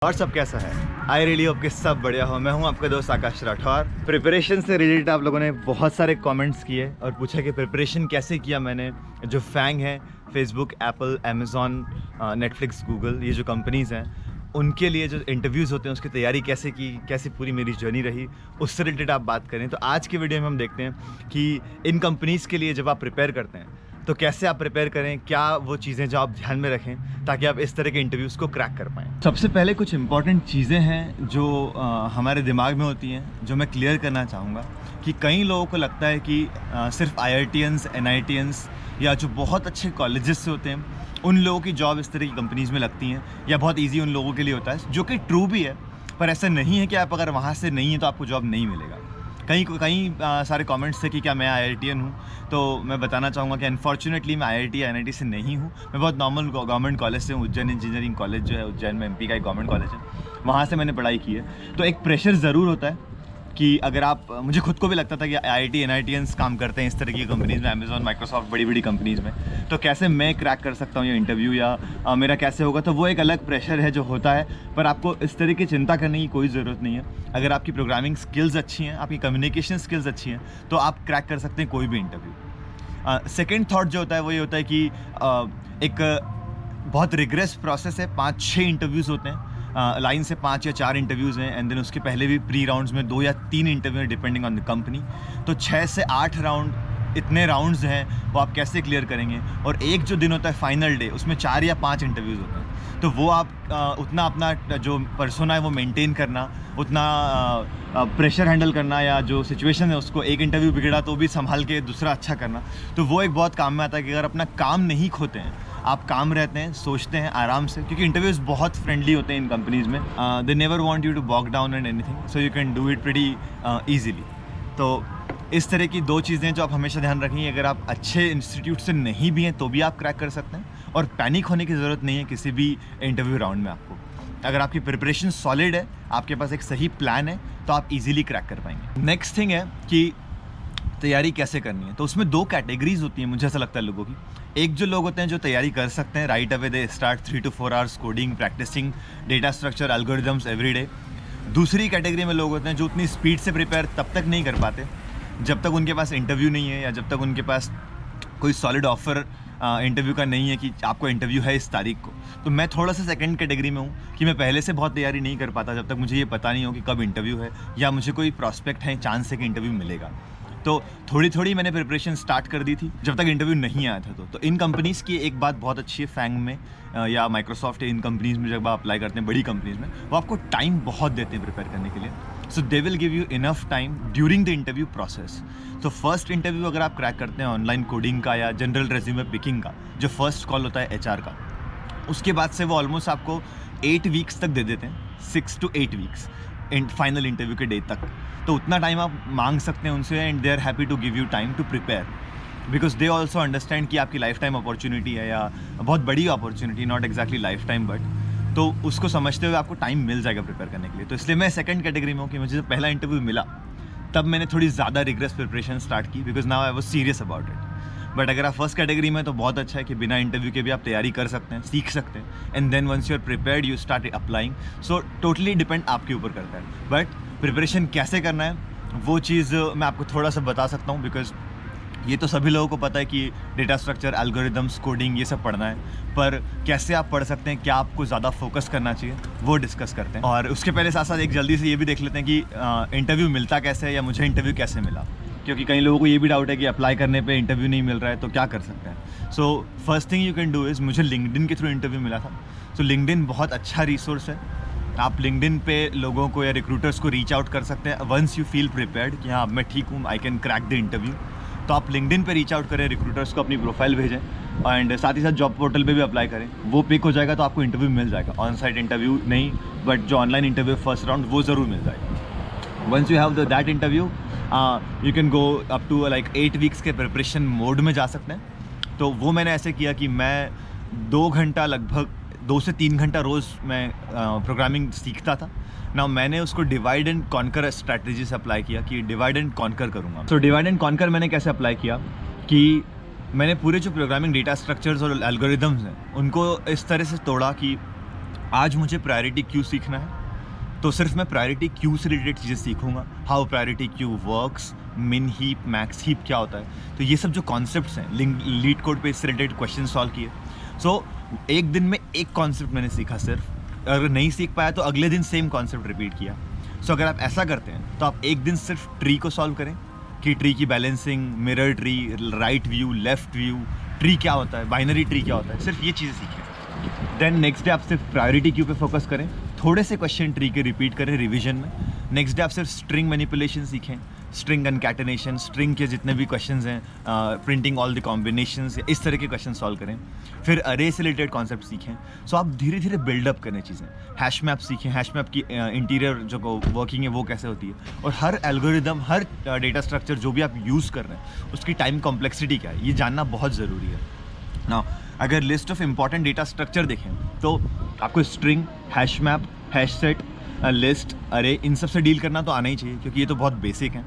और सब कैसा है? आई रियली होप कि सब बढ़िया हो। मैं हूं आपका दोस्त आकाश राठौर। प्रिपरेशन से रिलेटेड आप लोगों ने बहुत सारे कमेंट्स किए और पूछा कि प्रिपरेशन कैसे किया मैंने। जो फैंग है Facebook, Apple, Amazon, Netflix, Google, ये जो कंपनीज़ हैं उनके लिए जो इंटरव्यूज़ होते हैं उसकी तैयारी कैसे की, कैसे पूरी मेरी जर्नी रही, उससे रिलेटेड आप बात करें। तो आज के वीडियो में हम देखते हैं कि इन कंपनीज़ के लिए जब आप प्रिपेयर करते हैं तो कैसे आप प्रिपेयर करें, क्या वो चीज़ें जो आप ध्यान में रखें ताकि आप इस तरह के इंटरव्यूज़ को क्रैक कर पाएँ। सबसे पहले कुछ इंपॉर्टेंट चीज़ें हैं जो हमारे दिमाग में होती हैं, जो मैं क्लियर करना चाहूँगा कि कई लोगों को लगता है कि सिर्फ IITians, NITians या जो बहुत अच्छे कॉलेजेस से होते हैं उन लोगों की जॉब इस तरह की कंपनीज़ में लगती हैं या बहुत ईजी उन लोगों के लिए होता है, जो कि ट्रू भी है। पर ऐसा नहीं है कि आप अगर वहाँ से नहीं हैं तो आपको जॉब नहीं मिलेगा। कई सारे कमेंट्स थे कि क्या मैं IITian हूँ, तो मैं बताना चाहूँगा कि अनफॉर्चुनेटली मैं IIT NIT से नहीं हूँ। मैं बहुत नॉर्मल गवर्नमेंट कॉलेज से हूँ। उज्जैन इंजीनियरिंग कॉलेज जो है उज्जैन में MP का एक गवर्नमेंट कॉलेज है, वहाँ से मैंने पढ़ाई की है। तो एक प्रेशर ज़रूर होता है कि अगर आप, मुझे खुद को भी लगता था कि IIT NITians काम करते हैं इस तरह की कंपनीज़ में, अमेज़ॉन, माइक्रोसॉफ्ट, बड़ी बड़ी कंपनीज़ में, तो कैसे मैं क्रैक कर सकता हूँ ये इंटरव्यू या मेरा कैसे होगा। तो वो एक अलग प्रेशर है जो होता है, पर आपको इस तरह की चिंता करने की कोई ज़रूरत नहीं है। अगर आपकी प्रोग्रामिंग स्किल्स अच्छी हैं, आपकी कम्युनिकेशन स्किल्स अच्छी हैं, तो आप क्रैक कर सकते हैं कोई भी इंटरव्यू। सेकेंड थाट जो होता है वो ये होता है कि एक बहुत रिग्रेस प्रोसेस है। 5-6 इंटरव्यूज़ होते हैं, लाइन से 5 या 4 इंटरव्यूज़ हैं, एंड देन उसके पहले भी प्री राउंड्स में 2 या 3 इंटरव्यू हैं डिपेंडिंग ऑन द कंपनी। तो 6 से 8 राउंड, इतने राउंड्स हैं वो आप कैसे क्लियर करेंगे। और एक जो दिन होता है फाइनल डे, उसमें 4 या 5 इंटरव्यूज़ होते हैं, तो वो आप उतना अपना जो पर्सोना है वो मेंटेन करना, उतना प्रेशर हैंडल करना, या जो सिचुएशन है उसको, एक इंटरव्यू बिगड़ा तो भी संभाल के दूसरा अच्छा करना, तो वो एक बहुत काम में आता है कि अगर अपना काम नहीं खोते हैं, आप काम रहते हैं, सोचते हैं आराम से, क्योंकि इंटरव्यूज़ बहुत फ्रेंडली होते हैं इन कंपनीज़ में। They never want you to back down and anything, so you can do it pretty easily. तो इस तरह की 2 चीज़ें जो आप हमेशा ध्यान रखेंगे। अगर आप अच्छे इंस्टीट्यूट से नहीं भी हैं तो भी आप क्रैक कर सकते हैं, और पैनिक होने की ज़रूरत नहीं है किसी भी इंटरव्यू राउंड में। आपको अगर आपकी प्रिपरेशन सॉलिड है, आपके पास एक सही प्लान है, तो आप इजीली क्रैक कर पाएंगे। नेक्स्ट थिंग है कि तैयारी कैसे करनी है। तो उसमें 2 कैटेगरीज होती हैं, मुझे ऐसा लगता है लोगों की। एक जो लोग होते हैं जो तैयारी कर सकते हैं, right away they start 3 to 4 hours coding, practising data structure, algorithms every day. दूसरी कैटेगरी में लोग होते हैं जो उतनी स्पीड से प्रिपेयर तब तक नहीं कर पाते जब तक उनके पास इंटरव्यू नहीं है, या जब तक उनके पास कोई सॉलिड ऑफर इंटरव्यू का नहीं है कि आपको इंटरव्यू है इस तारीख को। तो मैं थोड़ा सा सेकंड कैटेगरी में हूँ कि मैं पहले से बहुत तैयारी नहीं कर पाता जब तक मुझे ये पता नहीं हो कि कब इंटरव्यू है, या मुझे कोई प्रॉस्पेक्ट है, चांस है कि इंटरव्यू मिलेगा। तो थोड़ी मैंने प्रिपरेशन स्टार्ट कर दी थी जब तक इंटरव्यू नहीं आया था। तो इन कंपनीज़ की एक बात बहुत अच्छी है, फैंग में या माइक्रोसॉफ्ट, इन कंपनीज़ में जब आप अप्लाई करते हैं, बड़ी कंपनीज़ में, वो आपको टाइम बहुत देते हैं प्रिपेयर करने के लिए। So they will give you enough time during the interview process. तो फर्स्ट इंटरव्यू अगर आप क्रैक करते हैं ऑनलाइन कोडिंग का या जनरल रेज्यूमे पिकिंग का, जो फर्स्ट कॉल होता है HR का, उसके बाद से वो ऑलमोस्ट आपको 8 वीक्स तक दे देते हैं, 6 to 8 वीक्स फाइनल इंटरव्यू के डे तक। तो उतना टाइम आप मांग सकते हैं उनसे, and they are happy to give you time to prepare, because they also understand कि आपकी लाइफ टाइम अपॉर्चुनिटी है, या बहुत बड़ी opportunity, not exactly lifetime, but तो उसको समझते हुए आपको टाइम मिल जाएगा प्रिपेयर करने के लिए। तो इसलिए मैं सेकंड कैटेगरी में हूँ कि मुझे जब पहला इंटरव्यू मिला तब मैंने थोड़ी ज़्यादा रिग्रेस प्रिपरेशन स्टार्ट की, because now I was serious about it. But अगर आप फर्स्ट कैटेगरी में, तो बहुत अच्छा है कि बिना इंटरव्यू के भी आप तैयारी कर सकते हैं, सीख सकते हैं, and then once you are prepared you start applying. So totally depend आपके ऊपर करता है, बट प्रिपरेशन कैसे करना है वो चीज़ मैं आपको थोड़ा सा बता सकता हूँ, बिकॉज ये तो सभी लोगों को पता है कि डेटा स्ट्रक्चर, एल्गोरिदम्स, कोडिंग, ये सब पढ़ना है, पर कैसे आप पढ़ सकते हैं, क्या आपको ज़्यादा फोकस करना चाहिए, वो डिस्कस करते हैं। और उसके पहले साथ साथ एक जल्दी से ये भी देख लेते हैं कि इंटरव्यू मिलता कैसे है, या मुझे इंटरव्यू कैसे मिला, क्योंकि कई लोगों को ये भी डाउट है कि अप्लाई करने पे इंटरव्यू नहीं मिल रहा है तो क्या कर सकते हैं। So first thing you can do is, मुझे लिंक्डइन के थ्रू इंटरव्यू मिला था। सो लिंक्डइन बहुत अच्छा रिसोर्स है। आप लिंक्डइन पे लोगों को या रिक्रूटर्स को रीच आउट कर सकते हैं वंस यू फील प्रिपेयर्ड कि हाँ मैं ठीक हूँ, I can crack the interview. तो आप लिंक्डइन पे रीच आउट करें, रिक्रूटर्स को अपनी प्रोफाइल भेजें, एंड साथ ही साथ जॉब पोर्टल पे भी अप्लाई करें। वो पिक हो जाएगा तो आपको इंटरव्यू मिल जाएगा। ऑन साइट इंटरव्यू नहीं, बट जो ऑनलाइन इंटरव्यू फर्स्ट राउंड, वो ज़रूर मिल जाएगा। Once you have that interview you can go up to like 8 weeks के प्रिपरेशन मोड में जा सकते हैं। तो वो मैंने ऐसे किया कि मैं 2 घंटा, लगभग 2 से 3 घंटा रोज़ मैं प्रोग्रामिंग सीखता था ना। मैंने उसको डिवाइड एंड कॉन्कर स्ट्रैटेजी से अप्लाई किया कि डिवाइड एंड कॉन्कर करूँगा। तो डिवाइड एंड कॉन्कर मैंने कैसे अप्लाई किया कि मैंने पूरे जो प्रोग्रामिंग डेटा स्ट्रक्चर्स और एल्गोरिदम्स हैं उनको इस तरह से तोड़ा कि आज मुझे प्रायोरिटी क्यू सीखना है, तो सिर्फ मैं प्रायोरिटी क्यू से रिलेटेड चीज़ें सीखूंगा। हाउ प्रायोरिटी क्यू वर्क्स, मिन हीप, मैक्स हीप क्या होता है। तो ये सब जो कॉन्सेप्ट्स हैं, लीड कोड पे इससे रिलेटेड क्वेश्चन सॉल्व किए। सो एक दिन में एक कॉन्सेप्ट मैंने सीखा सिर्फ, अगर नहीं सीख पाया तो अगले दिन सेम कॉन्सेप्ट रिपीट किया। सो अगर आप ऐसा करते हैं तो आप एक दिन सिर्फ ट्री को सॉल्व करें कि ट्री की balancing, mirror tree, right view, left view, tree क्या होता है, बाइनरी ट्री क्या होता है, सिर्फ ये चीज़ें सीखें। देन नेक्स्ट डे आप सिर्फ प्रायोरिटी क्यू पे फोकस करें, थोड़े से क्वेश्चन ट्री के रिपीट करें रिवीजन में। नेक्स्ट डे आप सिर्फ स्ट्रिंग मैनिपुलेशन सीखें, स्ट्रिंग कनकैटिनेशन, स्ट्रिंग के जितने भी क्वेश्चंस हैं, प्रिंटिंग ऑल द कॉम्बिनेशंस, इस तरह के क्वेश्चन सॉल्व करें। फिर अरे से रिलेटेड कॉन्सेप्ट सीखें। सो आप धीरे धीरे बिल्डअप करें चीज़ें। हैश मैप सीखें, हैश मैप की इंटीरियर जो वर्किंग है वो कैसे होती है, और हर एल्गोरिदम, हर डेटा स्ट्रक्चर जो भी आप यूज़ कर रहे हैं उसकी टाइम कॉम्प्लेक्सिटी क्या है, ये जानना बहुत ज़रूरी है ना। अगर list of important data structure देखें तो आपको string, hash map, hash set, list, अरे, इन सब से डील करना तो आना ही चाहिए क्योंकि ये तो बहुत बेसिक हैं।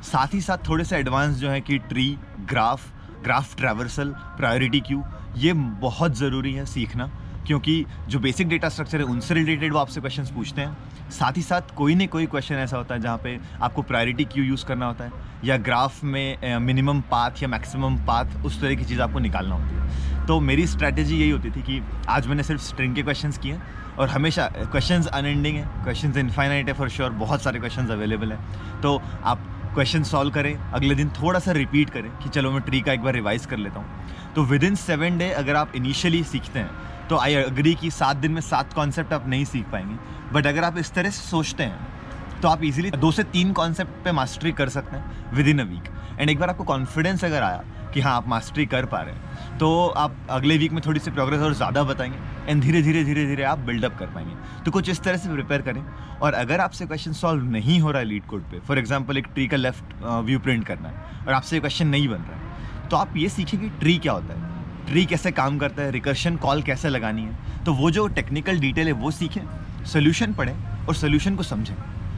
साथ ही साथ थोड़े से एडवांस जो है कि tree, graph traversal, priority queue, ये बहुत ज़रूरी है सीखना, क्योंकि जो बेसिक डेटा स्ट्रक्चर है उनसे रिलेटेड वो आपसे क्वेश्चंस पूछते हैं। साथ ही साथ कोई ना कोई क्वेश्चन ऐसा होता है जहाँ पे आपको प्रायोरिटी क्यू यूज़ करना होता है, या ग्राफ में मिनिमम पाथ या मैक्सिमम पाथ, उस तरह की चीज़ आपको निकालना होती है। तो मेरी स्ट्रैटेजी यही होती थी कि आज मैंने सिर्फ स्ट्रिंग के क्वेश्चंस किए, और हमेशा क्वेश्चंस अनएंडिंग है, क्वेश्चंस इनफाइनाइट है फॉर श्योर, बहुत सारे क्वेश्चंस अवेलेबल हैं। तो आप क्वेश्चन सॉल्व करें, अगले दिन थोड़ा सा रिपीट करें कि चलो मैं ट्री का एक बार रिवाइज कर लेता हूँ। तो विद इन 7 डे अगर आप इनिशियली सीखते हैं तो आई एग्री कि 7 दिन में 7 कॉन्सेप्ट आप नहीं सीख पाएंगे, बट अगर आप इस तरह से सोचते हैं तो आप इजीली 2 से 3 कॉन्सेप्ट पे मास्टरी कर सकते हैं within a week. And एक बार आपको कॉन्फिडेंस अगर आया कि हाँ आप मास्टरी कर पा रहे हैं, तो आप अगले वीक में थोड़ी सी प्रोग्रेस और ज़्यादा बताएंगे, एंड धीरे धीरे आप बिल्डअप कर पाएंगे। तो कुछ इस तरह से प्रिपेयर करें। और अगर आपसे क्वेश्चन सॉल्व नहीं हो रहा है लीड कोड पे, फॉर एग्जांपल एक ट्री का लेफ्ट व्यू प्रिंट करना है और आपसे क्वेश्चन नहीं बन रहा है, तो आप ये सीखें कि ट्री क्या होता है, ट्री कैसे काम करता है, रिकर्शन कॉल कैसे लगानी है। तो वो जो टेक्निकल डिटेल है वो सीखें, सोल्यूशन पढ़ें और सोल्यूशन को समझें,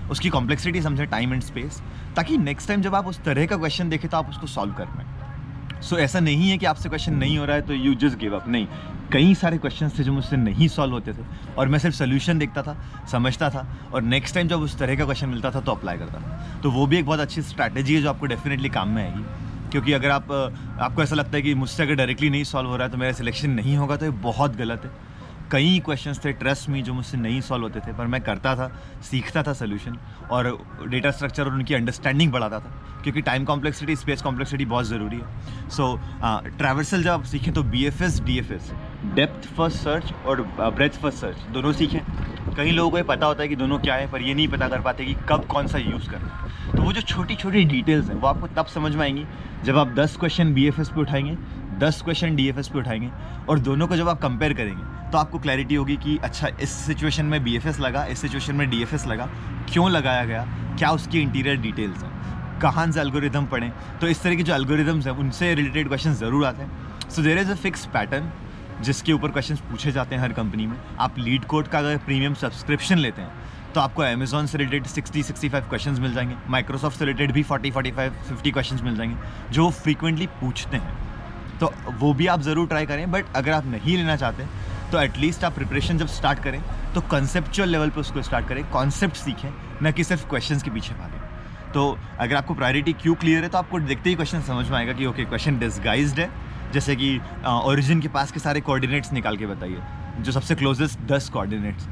उसकी कॉम्प्लेक्सिटी समझें, टाइम एंड स्पेस, ताकि नेक्स्ट टाइम जब आप उस तरह का क्वेश्चन देखें तो आप उसको सॉल्व कर पाएँ। सो ऐसा नहीं है कि आपसे क्वेश्चन नहीं हो रहा है तो यू जस्ट गिव अप, नहीं, कई सारे क्वेश्चंस थे जो मुझसे नहीं सॉल्व होते थे और मैं सिर्फ सोल्यूशन देखता था, समझता था, और नेक्स्ट टाइम जब उस तरह का क्वेश्चन मिलता था तो अप्लाई करता था। तो वो भी एक बहुत अच्छी स्ट्रैटेजी है जो आपको डेफिनेटली काम में आएगी। क्योंकि अगर आपको ऐसा लगता है कि मुझसे अगर डायरेक्टली नहीं सॉल्व हो रहा है तो मेरा सिलेक्शन नहीं होगा, तो ये बहुत गलत है। कई क्वेश्चंस थे, ट्रस्ट मी, जो मुझसे नहीं सॉल्व होते थे, पर मैं करता था, सीखता था सोल्यूशन, और डेटा स्ट्रक्चर और उनकी अंडरस्टैंडिंग बढ़ाता था, क्योंकि टाइम कॉम्प्लेक्सिटी, स्पेस कॉम्प्लेक्सिटी बहुत ज़रूरी है। सो ट्रैवर्सल जब आप सीखें तो BFS, DFS, depth first search और ब्रेथ फर्स्ट सर्च, दोनों सीखें। कई लोगों को ये पता होता है कि दोनों क्या है, पर ये नहीं पता कर पाते कि कब कौन सा यूज़ करना है। तो वो जो छोटी छोटी डिटेल्स हैं वो आपको तब समझ में आएंगी जब आप 10 क्वेश्चन BFS पे उठाएंगे, 10 क्वेश्चन DFS पे उठाएंगे, और दोनों को जब आप कंपेयर करेंगे तो आपको क्लैरिटी होगी कि अच्छा इस सिचुएशन में BFS लगा, इस सिचुएशन में DFS लगा, क्यों लगाया गया, क्या उसकी इंटीरियर डिटेल्स हैं, कहाँ से एल्गोरिदम पढ़ें। तो इस तरह के जो एल्गोरिदम्स हैं उनसे रिलेटेड क्वेश्चन ज़रूर आते हैं। So there is a fix pattern जिसके ऊपर क्वेश्चन पूछे जाते हैं हर कंपनी में। आप लीड कोड का अगर प्रीमियम सब्सक्रिप्शन लेते हैं तो आपको अमेजॉन से रिलेटेड 60-65 क्वेश्चंस मिल जाएंगे, माइक्रोसॉफ्ट से रिलेटेड भी 40-45-50 क्वेश्चंस मिल जाएंगे जो फ्रीक्वेंटली पूछते हैं। तो वो भी आप ज़रूर ट्राई करें, बट अगर आप नहीं लेना चाहते तो एटलीस्ट आप प्रिपरेशन जब स्टार्ट करें तो कंसेप्चुअल लेवल पे उसको स्टार्ट करें, कॉन्सेप्ट सीखें, न कि सिर्फ क्वेश्चंस के पीछे भागें। तो अगर आपको प्रायोरिटी क्यू क्लियर है तो आपको देखते ही क्वेश्चन समझ में आएगा कि ओके क्वेश्चन डिसगाइज्ड है, जैसे कि ओरिजिन के पास के सारे कोऑर्डिनेट्स निकाल के बताइए, जो सबसे क्लोजेस्ट 10 कोऑर्डिनेट्स।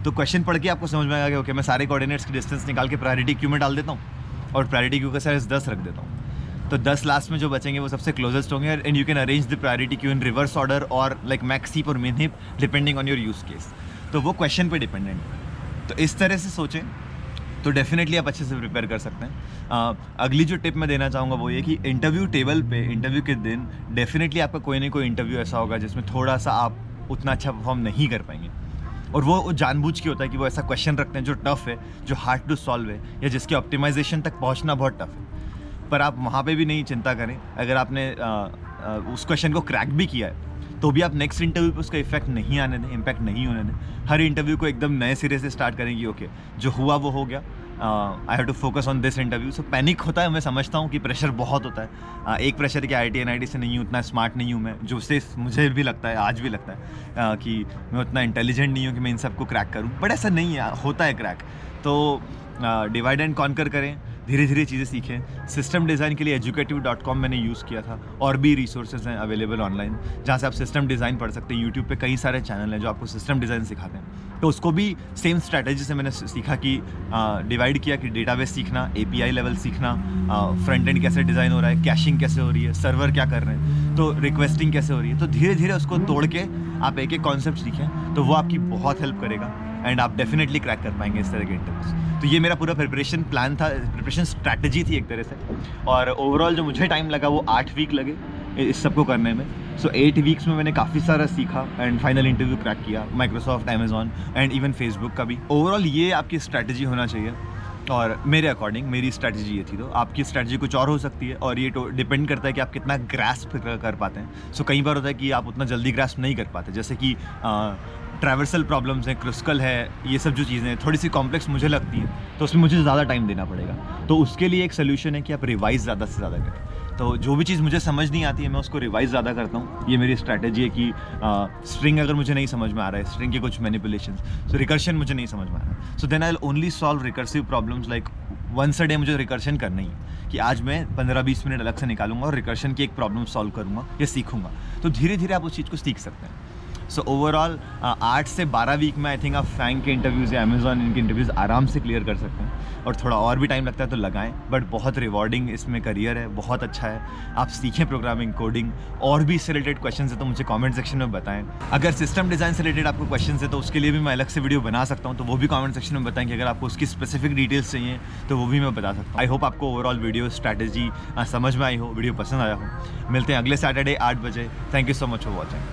तो क्वेश्चन पढ़ के आपको समझ में आएगा कि ओके मैं सारे कोऑर्डिनेट्स की डिस्टेंस निकाल के प्रायोरिटी क्यू में डाल देता हूँ और प्रायोरिटी क्यू का साइज 10 रख देता हूँ। तो 10 लास्ट में जो बचेंगे वो सबसे क्लोजेस्ट होंगे, and you can arrange the priority Q in reverse order और लाइक मैक्स हीप और मिन heap depending on your use case. तो वो क्वेश्चन पे डिपेंडेंट है। तो इस तरह से सोचें तो डेफिनेटली आप अच्छे से प्रिपेयर कर सकते हैं। अगली जो टिप मैं देना चाहूँगा वो ये कि इंटरव्यू टेबल पे, इंटरव्यू के दिन डेफिनेटली आपका कोई ना कोई इंटरव्यू ऐसा होगा जिसमें थोड़ा सा आप उतना अच्छा परफॉर्म नहीं कर पाएंगे, और वो जानबूझ के होता है कि वो ऐसा क्वेश्चन रखते हैं जो टफ है, जो हार्ड टू सॉल्व है, या जिसके ऑप्टिमाइजेशन तक पहुंचना बहुत टफ है। पर आप वहाँ पे भी नहीं चिंता करें, अगर आपने उस क्वेश्चन को क्रैक भी किया है तो भी आप नेक्स्ट इंटरव्यू पे उसका इफेक्ट नहीं आने दें, इम्पैक्ट नहीं होने दें। हर इंटरव्यू को एकदम नए सिरे से स्टार्ट करेंगे, ओके जो हुआ वो हो गया, I have to focus on this interview. So panic होता है, मैं समझता हूँ कि प्रेशर बहुत होता है। एक प्रेशर कि IIT NIT से नहीं हूँ, उतना स्मार्ट नहीं हूँ मैं, जो से मुझे भी लगता है, आज भी लगता है कि मैं उतना इंटेलिजेंट नहीं हूँ कि मैं इन सबको क्रैक करूँ, बट ऐसा नहीं है, होता है क्रैक। तो डिवाइड एंड कॉन्कर करें, धीरे धीरे चीज़ें सीखें। सिस्टम डिज़ाइन के लिए educative.com मैंने यूज़ किया था, और भी रिसोर्सेज हैं अवेलेबल ऑनलाइन जहाँ से आप सिस्टम डिज़ाइन पढ़ सकते हैं। यूट्यूब पे कई सारे चैनल हैं जो आपको सिस्टम डिज़ाइन सिखाते हैं। तो उसको भी सेम स्ट्रैटेजी से मैंने सीखा कि डिवाइड किया कि डेटाबेस सीखना, API लेवल सीखना, फ्रंट एंड कैसे डिज़ाइन हो रहा है, कैशिंग कैसे हो रही है, सर्वर क्या कर रहे हैं, तो रिक्वेस्टिंग कैसे हो रही है। तो धीरे धीरे उसको तोड़ के आप एक एक कॉन्सेप्ट सीखें, तो वो आपकी बहुत हेल्प करेगा एंड आप डेफिनेटली क्रैक कर पाएंगे इस तरह के इंटरव्यूज। तो ये मेरा पूरा प्रिपरेशन प्लान था, प्रिपरेशन स्ट्रैटेजी थी एक तरह से। और ओवरऑल जो मुझे टाइम लगा वो 8 वीक लगे इस सबको करने में। सो 8 वीक्स में मैंने काफ़ी सारा सीखा एंड फाइनल इंटरव्यू क्रैक किया, Microsoft, Amazon and even Facebook का भी। ओवरऑल ये आपकी स्ट्रैटेजी होना चाहिए, और मेरे अकॉर्डिंग मेरी स्ट्रैटेजी ये थी। तो आपकी स्ट्रैटेजी कुछ और हो सकती है, और ये डिपेंड करता है कि आप कितना ग्रास्प कर पाते हैं। सो कई बार होता है कि आप उतना जल्दी ग्रास्प नहीं कर पाते, जैसे कि ट्रैवर्सल प्रॉब्लम्स हैं, क्रुस्कल है, ये सब जो चीज़ें थोड़ी सी कॉम्प्लेक्स मुझे लगती हैं, तो उसमें मुझे ज़्यादा टाइम देना पड़ेगा। तो उसके लिए एक सोल्यूशन है कि आप रिवाइज़ ज़्यादा से ज़्यादा करें। तो जो भी चीज़ मुझे समझ नहीं आती है मैं उसको रिवाइज़ ज़्यादा करता हूँ। ये मेरी स्ट्रैटेजी है कि स्ट्रिंग अगर मुझे नहीं समझ में आ रहा है, स्ट्रिंग के कुछ मैनिपुलेशंस, सो रिकर्शन मुझे नहीं समझ में आ रहा है, so then I will only solve recursive problems like once a day. मुझे रिकर्शन करना ही है कि आज मैं 15-20 मिनट अलग से निकालूंगा और रिकर्शन की एक प्रॉब्लम सॉल्व करूँगा या सीखूंगा। तो धीरे धीरे आप उस चीज़ को सीख सकते हैं। सो ओवरऑल 8 से 12 वीक में आई थिंक आप फैंग के इंटरव्यूज़ या अमेजॉन इनके इंटरव्यूज़ आराम से क्लियर कर सकते हैं। और थोड़ा और भी टाइम लगता है तो लगाएं, बट बहुत रिवॉर्डिंग इसमें करियर है, बहुत अच्छा है। आप सीखें प्रोग्रामिंग, कोडिंग, और भी इससे रिलेटेड क्वेश्चन है तो मुझे कमेंट सेक्शन में बताएं। अगर सिस्टम डिज़ाइन से रिलेटेड आपको क्वेश्चन है तो उसके लिए भी मैं अलग से वीडियो बना सकता हूँ, तो वो भी कमेंट सेक्शन में बताएं कि अगर आपको उसकी स्पेसिफिक डिटेल्स चाहिए तो वो भी मैं बता सकता हूँ। आई होप आपको ओवरऑल वीडियो स्ट्रैटेजी समझ में आई हो, वीडियो पसंद आया हो। मिलते हैं अगले सैटरडे 8 बजे। Thank you so much for watching.